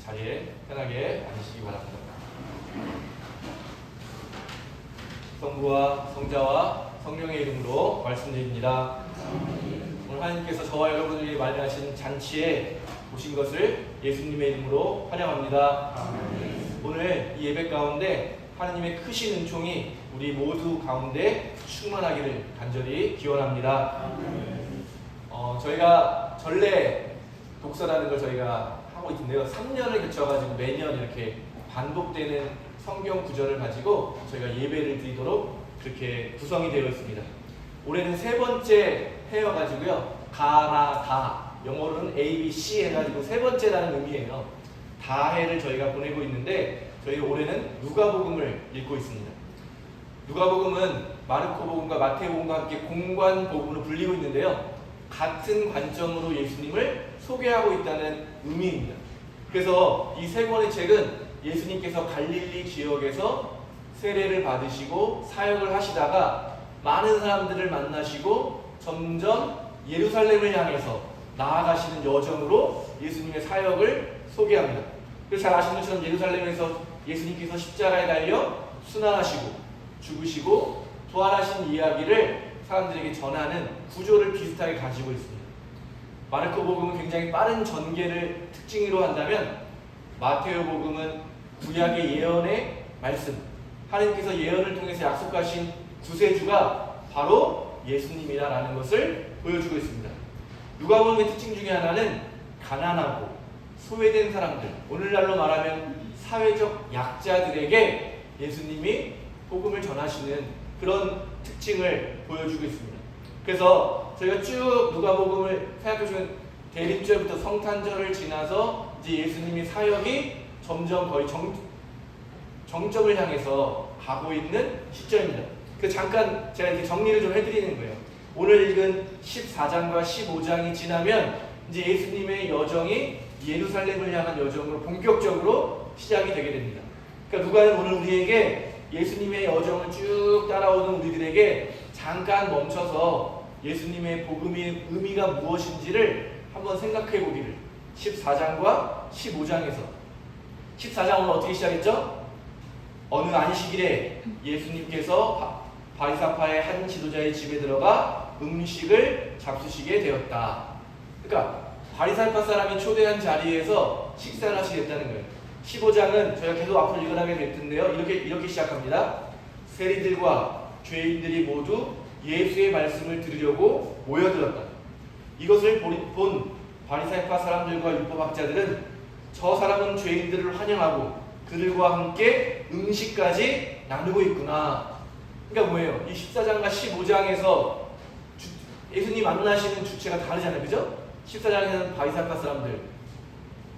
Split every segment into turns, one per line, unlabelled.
자리에 편하게 앉으시기 바랍니다. 성부와 성자와 성령의 이름으로 말씀드립니다. 오늘 하나님께서 저와 여러분들이 마련하신 잔치에 오신 것을 예수님의 이름으로 환영합니다. 오늘 이 예배 가운데 하나님의 크신 은총이 우리 모두 가운데 충만하기를 간절히 기원합니다. 저희가 전래 독서라는 걸 저희가 하고 있는데요. 3년을 거쳐가지고 매년 이렇게 반복되는 성경 구절을 가지고 저희가 예배를 드리도록 그렇게 구성이 되어 있습니다. 올해는 세 번째 해여가지고요. 가나 다, 영어로는 A, B, C 해가지고 세 번째라는 의미예요. 다해를 저희가 보내고 있는데 저희 올해는 누가복음을 읽고 있습니다. 누가복음은 마르코복음과 마태복음과 함께 공관복음으로 불리고 있는데요. 같은 관점으로 예수님을 소개하고 있다는 의미입니다. 그래서 이 세 권의 책은 예수님께서 갈릴리 지역에서 세례를 받으시고 사역을 하시다가 많은 사람들을 만나시고 점점 예루살렘을 향해서 나아가시는 여정으로 예수님의 사역을 소개합니다. 그래서 잘 아시는 것처럼 예루살렘에서 예수님께서 십자가에 달려 순환하시고 죽으시고 부활하신 이야기를 사람들에게 전하는 구조를 비슷하게 가지고 있습니다. 마르코복음은 굉장히 빠른 전개를 특징으로 한다면 마테오복음은 구약의 예언의 말씀, 하나님께서 예언을 통해서 약속하신 구세주가 바로 예수님이라는 것을 보여주고 있습니다. 누가복음의 특징 중에 하나는 가난하고 소외된 사람들, 오늘날로 말하면 사회적 약자들에게 예수님이 복음을 전하시는 그런 특징을 보여주고 있습니다. 그래서 저희가 쭉 누가복음을 생각해보면 대립절부터 성탄절을 지나서 이제 예수님의 사역이 점점 거의 정점을 향해서 가고 있는 시점입니다. 그래서 잠깐 제가 이렇게 정리를 좀 해드리는 거예요. 오늘 읽은 14장과 15장이 지나면 이제 예수님의 여정이 예루살렘을 향한 여정으로 본격적으로 시작이 되게 됩니다. 그러니까 누가는 오늘 우리에게 예수님의 여정을 쭉 따라오는 우리들에게 잠깐 멈춰서 예수님의 복음의 의미가 무엇인지를 한번 생각해 보기를 14장과 15장에서 14장 오늘 어떻게 시작했죠? 어느 안식일에 예수님께서 바리사파의 한 지도자의 집에 들어가 음식을 잡수시게 되었다. 그러니까 바리사파 사람이 초대한 자리에서 식사를 하시게 됐다는 거예요. 15장은 저희가 계속 앞으로 읽어나가게 될 텐데요. 이렇게 시작합니다. 세리들과 죄인들이 모두 예수의 말씀을 들으려고 모여들었다. 이것을 본 바리사파 사람들과 율법학자들은 저 사람은 죄인들을 환영하고 그들과 함께 음식까지 나누고 있구나. 그러니까 뭐예요? 이 14장과 15장에서 예수님 만나시는 주체가 다르잖아요. 그죠? 14장에는 바리사파 사람들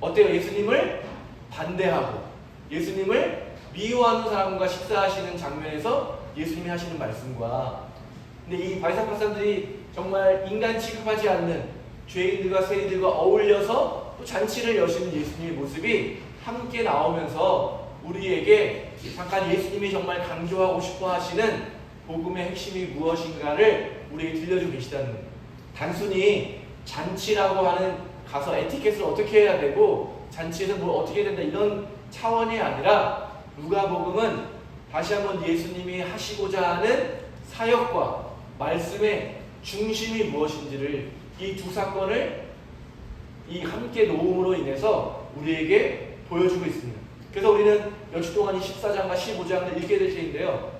어때요? 예수님을 반대하고 예수님을 미워하는 사람과 식사하시는 장면에서 예수님이 하시는 말씀과 근데 이 바리사파 사람들이 정말 인간 취급하지 않는 죄인들과 세리들과 어울려서 또 잔치를 여시는 예수님의 모습이 함께 나오면서 우리에게 잠깐 예수님이 정말 강조하고 싶어 하시는 복음의 핵심이 무엇인가를 우리에게 들려주고 계시다는 거예요. 단순히 잔치라고 하는 가서 에티켓을 어떻게 해야 되고 잔치에서 뭘 어떻게 해야 된다 이런 차원이 아니라 누가복음은 다시 한번 예수님이 하시고자 하는 사역과 말씀의 중심이 무엇인지를 이 두 사건을 이 함께 놓음으로 인해서 우리에게 보여주고 있습니다. 그래서 우리는 몇 주 동안 이 14장과 15장을 읽게 될 텐데요.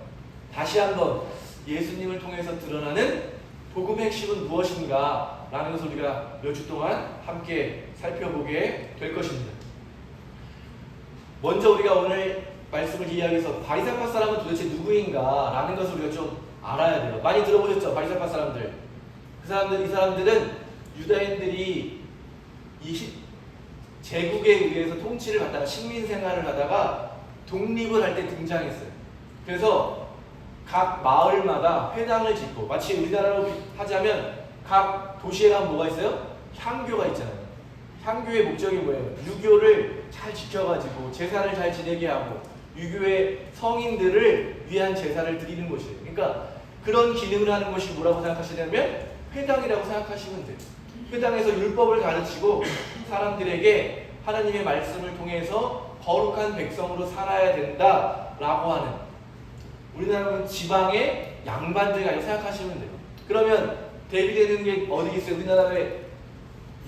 다시 한번 예수님을 통해서 드러나는 복음의 핵심은 무엇인가 라는 것을 우리가 몇 주 동안 함께 살펴보게 될 것입니다. 먼저 우리가 오늘 말씀을 이해하기 위해서 바리사파 사람은 도대체 누구인가 라는 것을 우리가 좀 알아야 돼요. 많이 들어보셨죠? 바리사파 사람들. 이 사람들은 유다인들이 제국에 의해서 통치를 받다가 식민생활을 하다가 독립을 할 때 등장했어요. 그래서 각 마을마다 회당을 짓고 마치 우리나라로 하자면 각 도시에 가면 뭐가 있어요? 향교가 있잖아요. 향교의 목적이 뭐예요? 유교를 잘 지켜가지고 제사를 잘 지내게 하고 유교의 성인들을 위한 제사를 드리는 곳이에요. 그러니까 그런 기능을 하는 것이 뭐라고 생각하시냐면 회당이라고 생각하시면 돼요. 회당에서 율법을 가르치고 사람들에게 하나님의 말씀을 통해서 거룩한 백성으로 살아야 된다라고 하는, 우리나라는 지방의 양반들이라고 생각하시면 돼요. 그러면 대비되는 게 어디 있어요? 우리나라의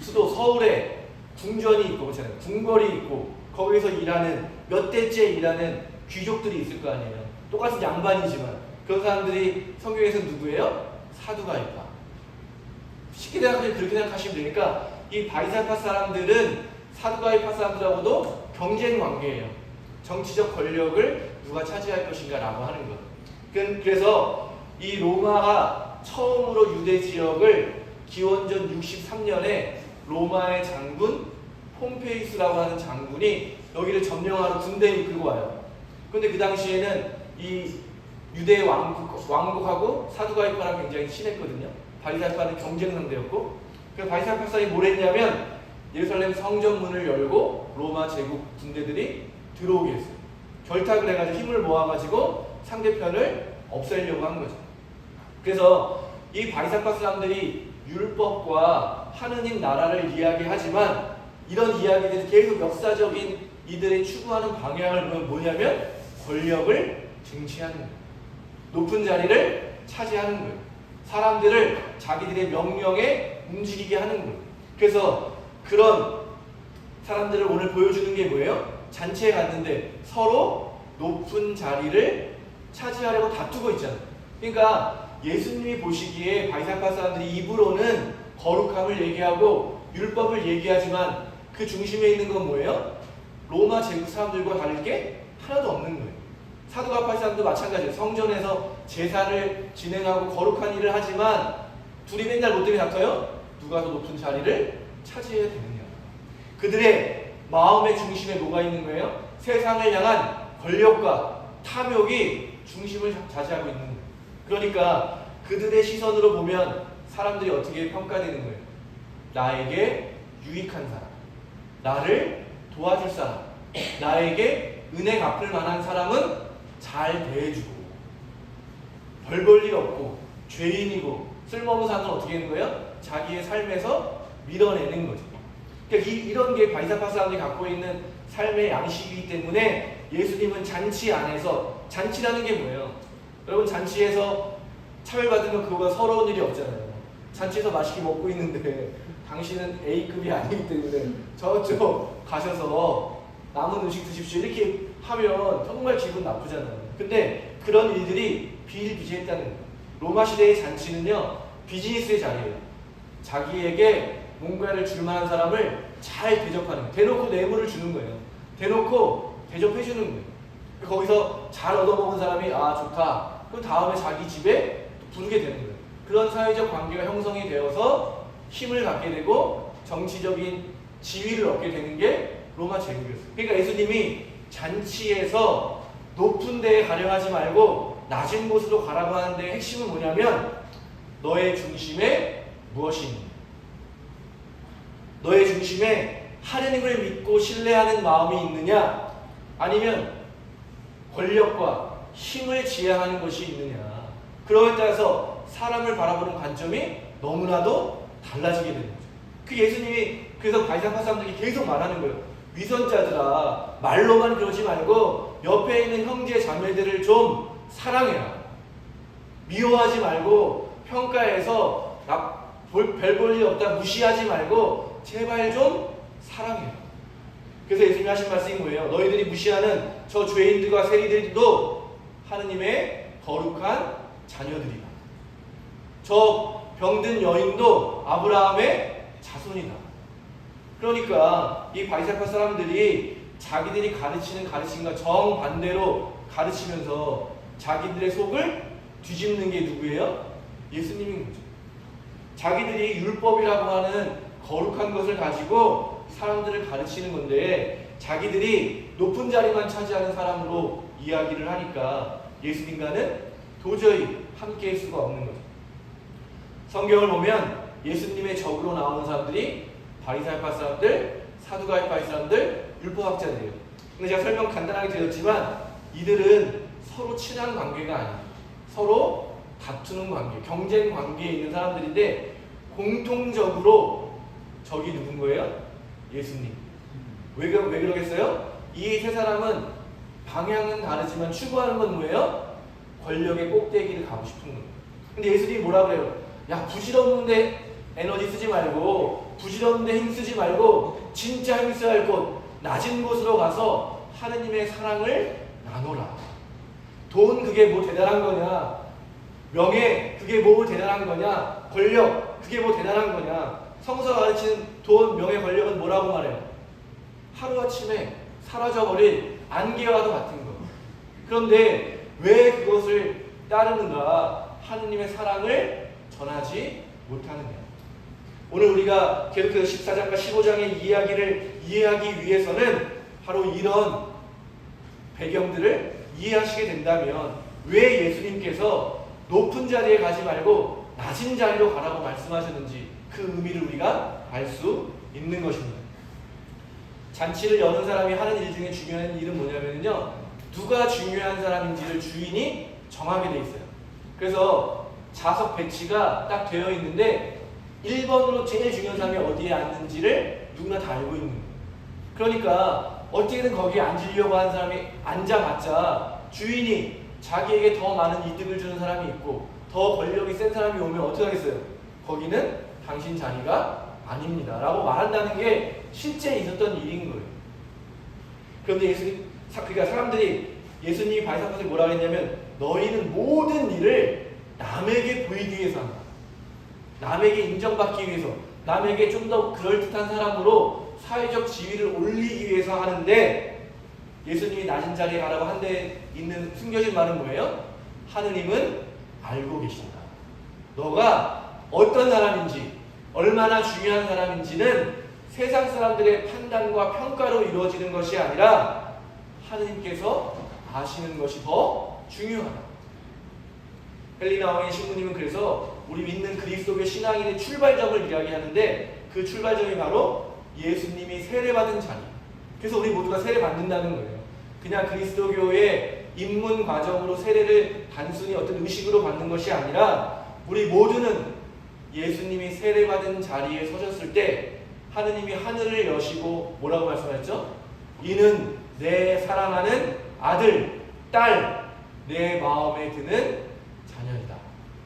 수도 서울에 궁전이 있고, 그렇잖아요. 궁궐이 있고, 거기서 일하는, 몇 대째 일하는 귀족들이 있을 거 아니에요. 똑같은 양반이지만 그런 사람들이 성경에서 누구예요? 사두가이파. 쉽게 생각하면 그렇게 생각하시면 되니까 이 바리새파 사람들은 사두가이파 사람들하고도 경쟁 관계예요. 정치적 권력을 누가 차지할 것인가 라고 하는 것. 그래서 이 로마가 처음으로 유대 지역을 기원전 63년에 로마의 장군 폼페이스라고 하는 장군이 여기를 점령하러 군대를 이끌고 와요. 근데 그 당시에는 이 유대 왕국하고 사두가이파랑 굉장히 친했거든요. 바리새파는 경쟁 상대였고, 그래서 바리새파 사람이 뭘 했냐면 예루살렘 성전문을 열고 로마 제국 군대들이 들어오게 했어요. 결탁을 해가지고 힘을 모아가지고 상대편을 없애려고 한 거죠. 그래서 이 바리새파 사람들이 율법과 하느님 나라를 이야기하지만 이런 이야기들이 계속 역사적인 이들의 추구하는 방향을 보면 뭐냐면 권력을 쟁취하는 거예요. 높은 자리를 차지하는 거예요. 사람들을 자기들의 명령에 움직이게 하는 거예요. 그래서 그런 사람들을 오늘 보여주는 게 뭐예요? 잔치에 갔는데 서로 높은 자리를 차지하려고 다투고 있잖아요. 그러니까 예수님이 보시기에 바리새파 사람들이 입으로는 거룩함을 얘기하고 율법을 얘기하지만 그 중심에 있는 건 뭐예요? 로마 제국 사람들과 다를 게 하나도 없는 거예요. 사두가파 사람도 마찬가지예요. 성전에서 제사를 진행하고 거룩한 일을 하지만 둘이 맨날 뭐 때문에 다퉈요? 누가 더 높은 자리를 차지해야 되느냐. 그들의 마음의 중심에 뭐가 있는 거예요? 세상을 향한 권력과 탐욕이 중심을 차지하고 있는 거예요. 그러니까 그들의 시선으로 보면 사람들이 어떻게 평가되는 거예요? 나에게 유익한 사람, 나를 도와줄 사람, 나에게 은혜 갚을 만한 사람은 잘 대해주고, 벌 볼 일 없고 죄인이고 쓸모없는 사람은 어떻게 하는 거예요? 자기의 삶에서 밀어내는 거죠. 그러니까 이런 게 바리새파 사람들이 갖고 있는 삶의 양식이기 때문에 예수님은 잔치 안에서, 잔치라는 게 뭐예요? 여러분, 잔치에서 차별받으면 그거가 서러운 일이 없잖아요. 잔치에서 맛있게 먹고 있는데 당신은 A급이 아니기 때문에 저쪽 가셔서 남은 음식 드십시오 이렇게 하면 정말 기분 나쁘잖아요. 근데 그런 일들이 비일비재했다는 거예요. 로마 시대의 잔치는요, 비즈니스의 자리예요. 자기에게 뭔가를 줄 만한 사람을 잘 대접하는 거예요. 대놓고 뇌물을 주는 거예요. 대놓고 대접해 주는 거예요. 거기서 잘 얻어먹은 사람이 아 좋다, 그 다음에 자기 집에 부르게 되는 거예요. 그런 사회적 관계가 형성이 되어서 힘을 갖게 되고 정치적인 지위를 얻게 되는 게 로마 제국이었어요. 그러니까 예수님이 잔치에서 높은 데에 가려 하지 말고 낮은 곳으로 가라고 하는데 핵심은 뭐냐면 너의 중심에 무엇이 있느냐, 너의 중심에 하느님을 믿고 신뢰하는 마음이 있느냐, 아니면 권력과 힘을 지향하는 것이 있느냐. 그러에 따라서 사람을 바라보는 관점이 너무나도 달라지게 되는 거죠. 그 예수님이 그래서 바리새파 사람들이 계속 말하는 거예요. 위선자들아, 말로만 그러지 말고 옆에 있는 형제 자매들을 좀 사랑해라. 미워하지 말고 평가해서 별 볼 일 없다 무시하지 말고 제발 좀 사랑해라. 그래서 예수님이 하신 말씀이 뭐예요? 너희들이 무시하는 저 죄인들과 세리들도 하느님의 거룩한 자녀들이다. 저 병든 여인도 아브라함의 자손이다. 그러니까 이 바리새파 사람들이 자기들이 가르치는 가르침과 정반대로 가르치면서 자기들의 속을 뒤집는 게 누구예요? 예수님인 거죠. 자기들이 율법이라고 하는 거룩한 것을 가지고 사람들을 가르치는 건데 자기들이 높은 자리만 차지하는 사람으로 이야기를 하니까 예수님과는 도저히 함께 할 수가 없는 거죠. 성경을 보면 예수님의 적으로 나오는 사람들이 바리새파 사람들, 사두가이파 사람들, 율법학자들이에요. 근데 제가 설명 간단하게 드렸지만 이들은 서로 친한 관계가 아니에요. 서로 다투는 관계, 경쟁 관계에 있는 사람들인데 공통적으로 적이 누군 거예요? 예수님. 왜 그러겠어요? 이 세 사람은 방향은 다르지만 추구하는 건 뭐예요? 권력의 꼭대기를 가고 싶은 거예요. 근데 예수님이 뭐라 그래요? 야, 부질없는데 에너지 쓰지 말고, 부질없는데 힘 쓰지 말고, 진짜 힘써야 할 곳, 낮은 곳으로 가서 하느님의 사랑을 나눠라. 돈 그게 뭐 대단한 거냐? 명예 그게 뭐 대단한 거냐? 권력 그게 뭐 대단한 거냐? 성서가 가르치는 돈, 명예, 권력은 뭐라고 말해요? 하루아침에 사라져버릴 안개와도 같은 거. 그런데 왜 그것을 따르는가? 하느님의 사랑을 전하지 못하느냐. 오늘 우리가 계속해서 14장과 15장의 이야기를 이해하기 위해서는 바로 이런 배경들을 이해하시게 된다면 왜 예수님께서 높은 자리에 가지 말고 낮은 자리로 가라고 말씀하셨는지 그 의미를 우리가 알 수 있는 것입니다. 잔치를 여는 사람이 하는 일 중에 중요한 일은 뭐냐면요, 누가 중요한 사람인지를 주인이 정하게 돼 있어요. 그래서 좌석 배치가 딱 되어 있는데 1번으로 제일 중요한 사람이 어디에 앉는지를 누구나 다 알고 있는 거예요. 그러니까 어떻게든 거기에 앉으려고 하는 사람이 앉아봤자 주인이 자기에게 더 많은 이득을 주는 사람이 있고 더 권력이 센 사람이 오면 어떻게 하겠어요? 거기는 당신 자리가 아닙니다 라고 말한다는 게 실제 있었던 일인 거예요. 그런데 그러니까 사람들이 예수님이 바리새파들이 뭐라고 했냐면 너희는 모든 일을 남에게 보이기 위해서 한다. 남에게 인정받기 위해서, 남에게 좀 더 그럴듯한 사람으로 사회적 지위를 올리기 위해서 하는데, 예수님이 낮은 자리에 가라고 한 데 있는 숨겨진 말은 뭐예요? 하느님은 알고 계신다. 너가 어떤 사람인지, 얼마나 중요한 사람인지는 세상 사람들의 판단과 평가로 이루어지는 것이 아니라 하느님께서 아시는 것이 더 중요하다. 헬리나 왕의 신부님은 그래서 우리 믿는 그리스도교 신앙인의 출발점을 이야기하는데 그 출발점이 바로 예수님이 세례받은 자리. 그래서 우리 모두가 세례받는다는 거예요. 그냥 그리스도교의 입문 과정으로 세례를 단순히 어떤 의식으로 받는 것이 아니라 우리 모두는 예수님이 세례받은 자리에 서셨을 때 하느님이 하늘을 여시고 뭐라고 말씀하셨죠? 이는 내 사랑하는 아들, 딸, 내 마음에 드는 자녀이다.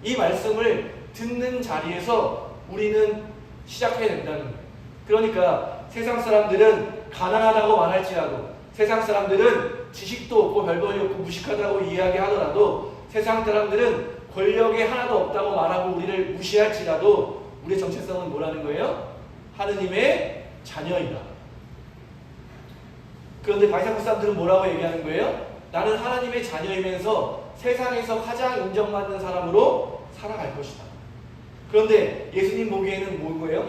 이 말씀을 듣는 자리에서 우리는 시작해야 된다는 거예요. 그러니까 세상 사람들은 가난하다고 말할지라도, 세상 사람들은 지식도 없고 별볼이 없고 무식하다고 이야기하더라도, 세상 사람들은 권력이 하나도 없다고 말하고 우리를 무시할지라도 우리의 정체성은 뭐라는 거예요? 하느님의 자녀이다. 그런데 바리새파 사람들은 뭐라고 얘기하는 거예요? 나는 하나님의 자녀이면서 세상에서 가장 인정받는 사람으로 살아갈 것이다. 그런데 예수님 보기에는 뭐예요?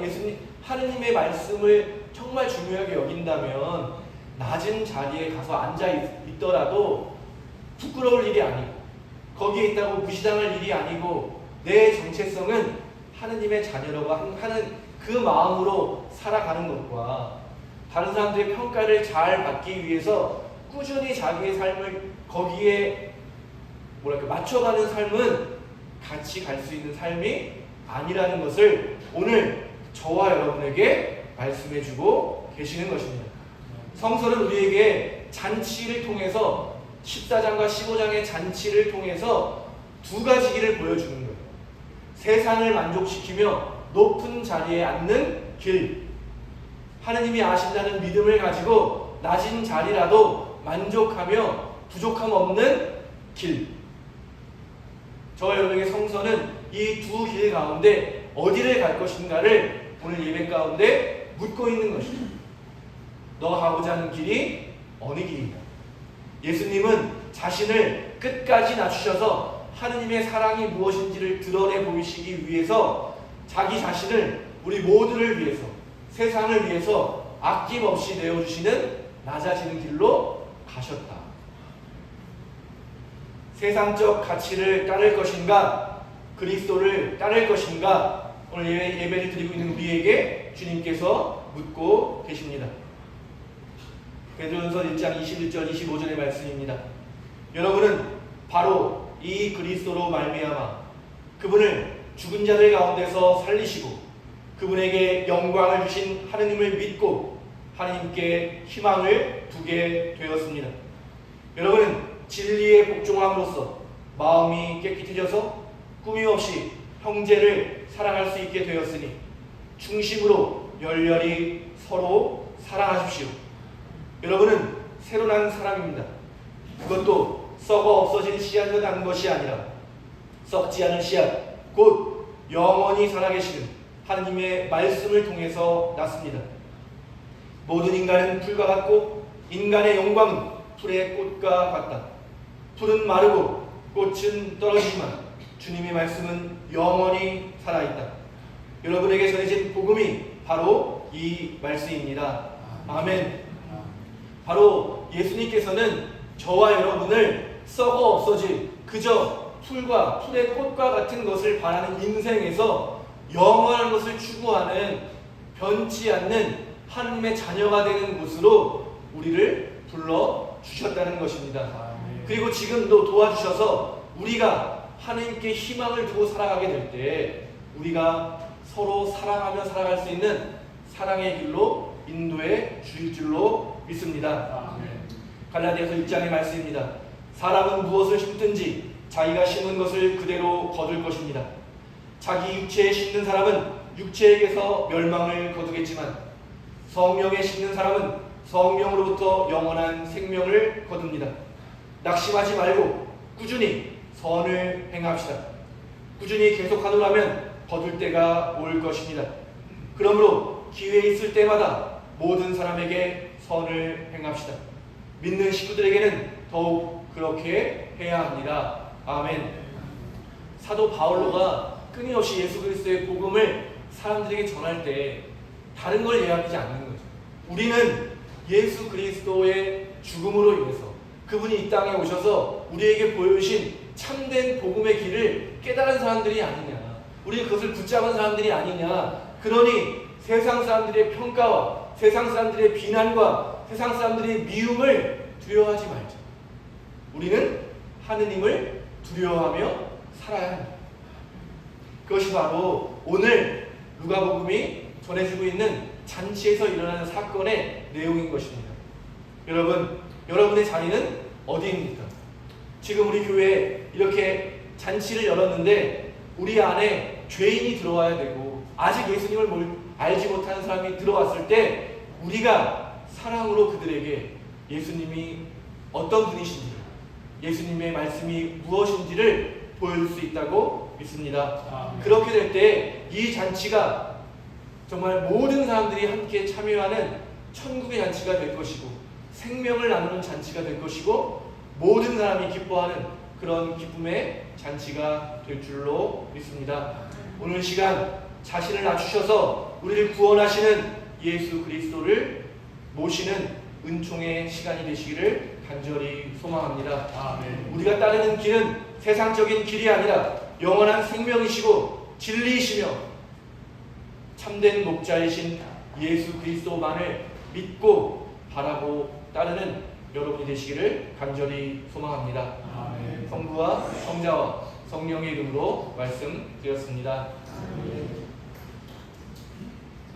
하느님의 말씀을 정말 중요하게 여긴다면 낮은 자리에 가서 앉아 있더라도 부끄러울 일이 아니고 거기에 있다고 무시당할 일이 아니고 내 정체성은 하느님의 자녀라고 하는 그 마음으로 살아가는 것과 다른 사람들의 평가를 잘 받기 위해서 꾸준히 자기의 삶을 거기에 맞춰가는 삶은 같이 갈 수 있는 삶이 아니라는 것을 오늘 저와 여러분에게 말씀해주고 계시는 것입니다. 성서는 우리에게 잔치를 통해서 14장과 15장의 잔치를 통해서 두 가지 길을 보여주는 거예요. 세상을 만족시키며 높은 자리에 앉는 길, 하느님이 아신다는 믿음을 가지고 낮은 자리라도 만족하며 부족함 없는 길. 저와 여러분에게 성서는 이 두 길 가운데 어디를 갈 것인가를 오늘 예배 가운데 묻고 있는 것입니다. 너가 가고자 하는 길이 어느 길인가? 예수님은 자신을 끝까지 낮추셔서 하느님의 사랑이 무엇인지를 드러내 보이시기 위해서 자기 자신을 우리 모두를 위해서, 세상을 위해서 아낌없이 내어주시는 낮아지는 길로 가셨다. 세상적 가치를 따를 것인가, 그리스도를 따를 것인가, 오늘 예배를 드리고 있는 우리에게 주님께서 묻고 계십니다. 베드로전서 1장 21절 25절의 말씀입니다. 여러분은 바로 이 그리스도로 말미암아 그분을 죽은 자들 가운데서 살리시고 그분에게 영광을 주신 하느님을 믿고 하나님께 희망을 두게 되었습니다. 여러분은 진리에 복종함으로써 마음이 깨끗해져서 꾸밈 없이 형제를 사랑할 수 있게 되었으니 중심으로 열렬히 서로 사랑하십시오. 여러분은 새로 난 사람입니다. 그것도 썩어 없어진 씨앗을 난 것이 아니라 썩지 않은 씨앗, 곧 영원히 살아계시는 하느님의 말씀을 통해서 났습니다. 모든 인간은 풀과 같고 인간의 영광은 풀의 꽃과 같다. 풀은 마르고 꽃은 떨어지지만 주님의 말씀은 영원히 살아있다. 여러분에게 전해진 복음이 바로 이 말씀입니다. 아멘. 바로 예수님께서는 저와 여러분을 썩어 없어질 그저 풀과 풀의 꽃과 같은 것을 바라는 인생에서 영원한 것을 추구하는 변치 않는 하나님의 자녀가 되는 곳으로 우리를 불러주셨다는 것입니다. 그리고 지금도 도와주셔서 우리가 하나님께 희망을 두고 살아가게 될 때 우리가 서로 사랑하며 살아갈 수 있는 사랑의 길로 인도해 주실 줄로 믿습니다. 갈라디아서 1장의 말씀입니다. 사람은 무엇을 심든지 자기가 심은 것을 그대로 거둘 것입니다. 자기 육체에 심는 사람은 육체에게서 멸망을 거두겠지만 성령에 심는 사람은 성령으로부터 영원한 생명을 거둡니다. 낙심하지 말고 꾸준히 선을 행합시다. 꾸준히 계속하노라면 거둘 때가 올 것입니다. 그러므로 기회 있을 때마다 모든 사람에게 선을 행합시다. 믿는 식구들에게는 더욱 그렇게 해야 합니다. 아멘. 사도 바울로가 끊임없이 예수 그리스도의 복음을 사람들에게 전할 때 다른 걸 이야기하지 않는 거죠. 우리는 예수 그리스도의 죽음으로 인해서 그분이 이 땅에 오셔서 우리에게 보여주신 참된 복음의 길을 깨달은 사람들이 아니냐, 우리는 그것을 붙잡은 사람들이 아니냐. 그러니 세상 사람들의 평가와 세상 사람들의 비난과 세상 사람들의 미움을 두려워하지 말자. 우리는 하느님을 두려워하며 살아야 합니다. 그것이 바로 오늘 누가복음이 전해주고 있는 잔치에서 일어나는 사건의 내용인 것입니다. 여러분, 여러분의 자리는 어디입니까? 지금 우리 교회에 이렇게 잔치를 열었는데 우리 안에 죄인이 들어와야 되고 아직 예수님을 알지 못하는 사람이 들어왔을 때 우리가 사랑으로 그들에게 예수님이 어떤 분이신지, 예수님의 말씀이 무엇인지를 보여줄 수 있다고 믿습니다. 그렇게 될 때 이 잔치가 정말 모든 사람들이 함께 참여하는 천국의 잔치가 될 것이고 생명을 나누는 잔치가 될 것이고 모든 사람이 기뻐하는 그런 기쁨의 잔치가 될 줄로 믿습니다. 오늘 시간 자신을 낮추셔서 우리를 구원하시는 예수 그리스도를 모시는 은총의 시간이 되시기를 간절히 소망합니다. 아멘. 우리가 따르는 길은 세상적인 길이 아니라 영원한 생명이시고 진리이시며 참된 목자이신 예수 그리스도만을 믿고 바라고 따르는 여러분이 되시기를 간절히 소망합니다. 아멘. 성부와 성자와 성령의 이름으로 말씀드렸습니다. 아멘.